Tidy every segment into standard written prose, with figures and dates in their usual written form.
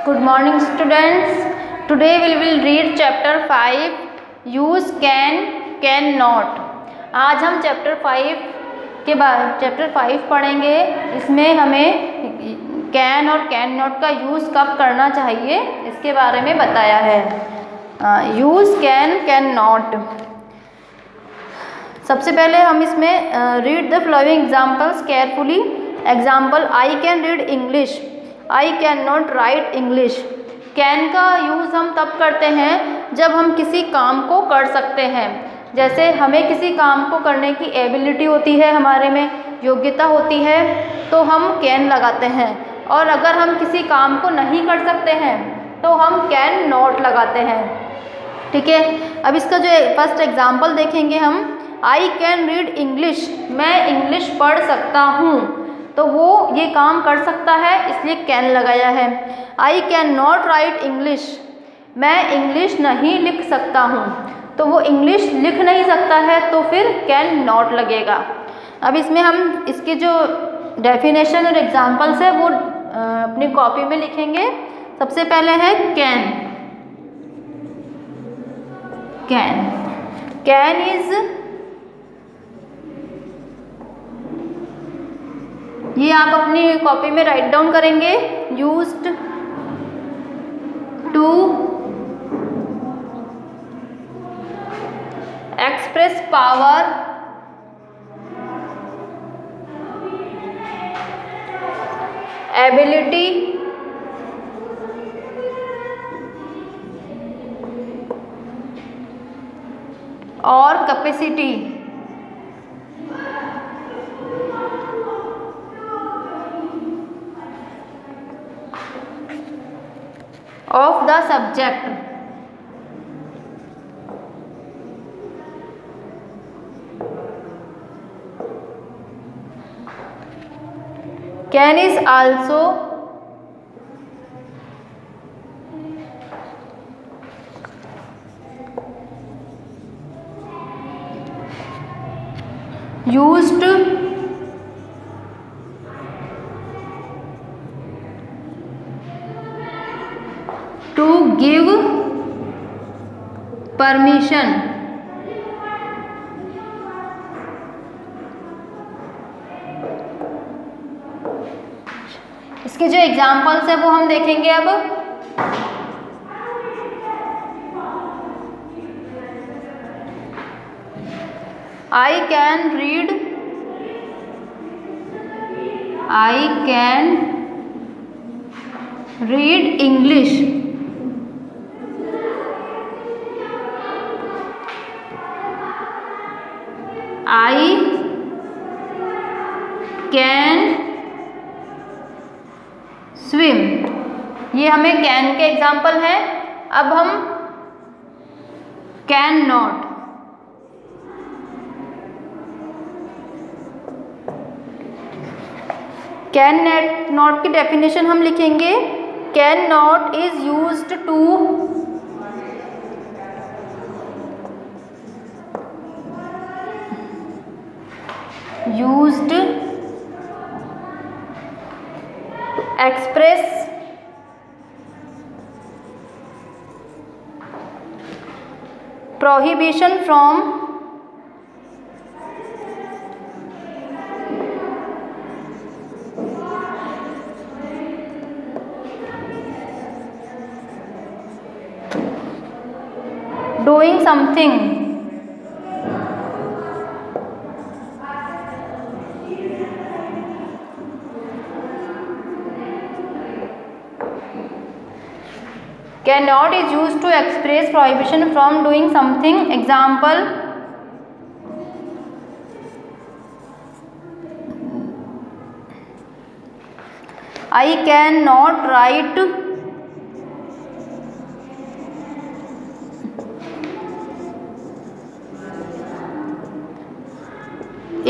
Good morning students. Today we will read chapter 5 use can not. आज हम chapter 5 पढ़ेंगे। इसमें हमें कैन और कैन नॉट का यूज़ कब करना चाहिए इसके बारे में बताया है। Use can not. सबसे पहले हम इसमें read the following examples carefully. Example, I can read English, I can not right English. Can का यूज़ हम तब करते हैं जब हम किसी काम को कर सकते हैं। जैसे हमें किसी काम को करने की एबिलिटी होती है, हमारे में योग्यता होती है, तो हम कैन लगाते हैं। और अगर हम किसी काम को नहीं कर सकते हैं तो हम कैन नॉट लगाते हैं। ठीक है, अब इसका जो फर्स्ट एग्जाम्पल देखेंगे हम। आई कैन रीड इंग्लिश, मैं इंग्लिश पढ़ सकता हूँ, तो वो ये काम कर सकता है इसलिए कैन लगाया है। I can not right English, मैं इंग्लिश नहीं लिख सकता हूँ, तो वो इंग्लिश लिख नहीं सकता है तो फिर कैन नॉट लगेगा। अब इसमें हम इसके जो डेफिनेशन और एग्जाम्पल्स है वो अपनी कॉपी में लिखेंगे। सबसे पहले है कैन इज, ये आप अपनी कॉपी में राइट डाउन करेंगे। Used to express power ability और capacity of the subject। Can is also used to give permission इसके जो एग्जाम्पल्स है वो हम देखेंगे। अब I can read English, I can swim. ये हमें कैन के एग्जाम्पल हैं। अब हम कैन नॉट। कैन नॉट की डेफिनेशन हम लिखेंगे। Can not is used to express prohibition from doing something। Cannot is used to express prohibition from doing something। Example, I cannot write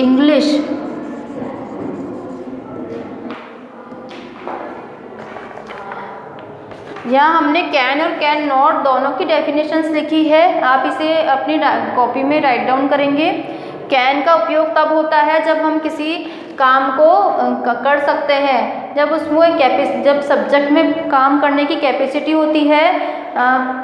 English। यहाँ हमने can और can not दोनों की definitions लिखी है। आप इसे अपनी कॉपी में राइट डाउन करेंगे। कैन का उपयोग तब होता है जब हम किसी काम को कर सकते हैं, जब सब्जेक्ट में काम करने की कैपेसिटी होती है,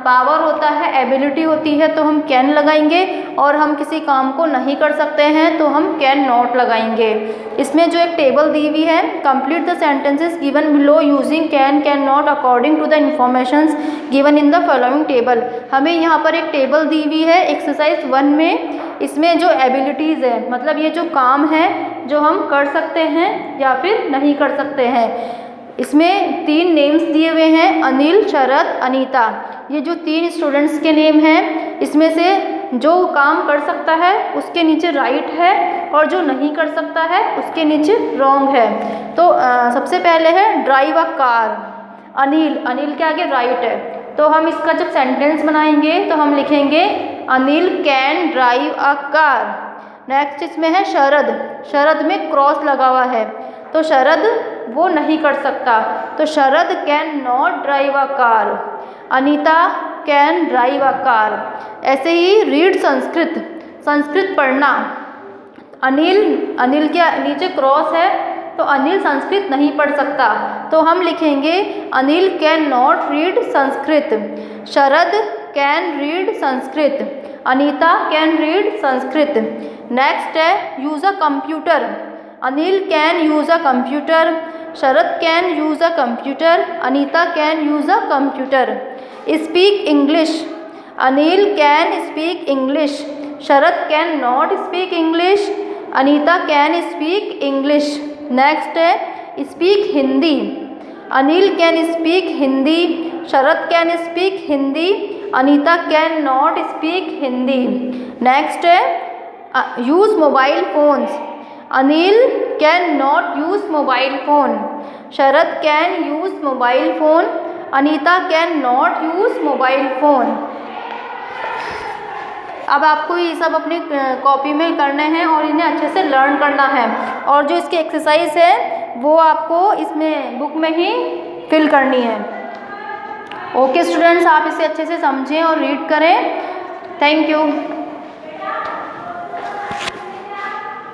पावर होता है, एबिलिटी होती है, तो हम कैन लगाएंगे, और हम किसी काम को नहीं कर सकते हैं तो हम कैन नॉट लगाएंगे। इसमें जो एक टेबल दी हुई है, complete the sentences given below using can not according to the informations given in the following table. हमें यहाँ पर एक टेबल दी हुई है एक्सरसाइज 1 में। इसमें जो एबिलिटीज़ है, मतलब ये जो काम है जो हम कर सकते हैं या फिर नहीं कर सकते हैं, इसमें 3 नेम्स दिए हुए हैं, अनिल, शरद, अनीता। ये जो 3 स्टूडेंट्स के नेम हैं, इसमें से जो काम कर सकता है उसके नीचे राइट है और जो नहीं कर सकता है उसके नीचे रॉन्ग है। तो सबसे पहले है ड्राइव अ कार, अनिल के आगे राइट है, तो हम इसका जब सेंटेंस बनाएंगे तो हम लिखेंगे Anil can drive a car. Next इसमें है शरद में क्रॉस लगा हुआ है, तो शरद वो नहीं कर सकता, तो Sharad can not drive a car. Anita can drive a car. ऐसे ही रीड संस्कृत पढ़ना, अनिल के नीचे क्रॉस है तो अनिल संस्कृत नहीं पढ़ सकता, तो हम लिखेंगे Anil can not read Sanskrit. Sharad can read Sanskrit, Anita can read Sanskrit. Next है use a computer, Anil can use a computer, Sharad can use a computer, Anita can use a computer. Speak English, Anil can speak English, Sharad can not speak English, Anita can speak English. Next है speak Hindi, Anil can speak Hindi, Sharad can speak Hindi, Anita can not speak Hindi. Next है use mobile phones, Anil can not use mobile phone, Sharad can use mobile phone, Anita can not use mobile phone. अब आपको ये सब अपनी copy में करने हैं और इन्हें अच्छे से लर्न करना है, और जो इसकी एक्सरसाइज है वो आपको इसमें बुक में ही फिल करनी है। ओके स्टूडेंट्स, आप इसे अच्छे से समझें और रीड करें। Thank you.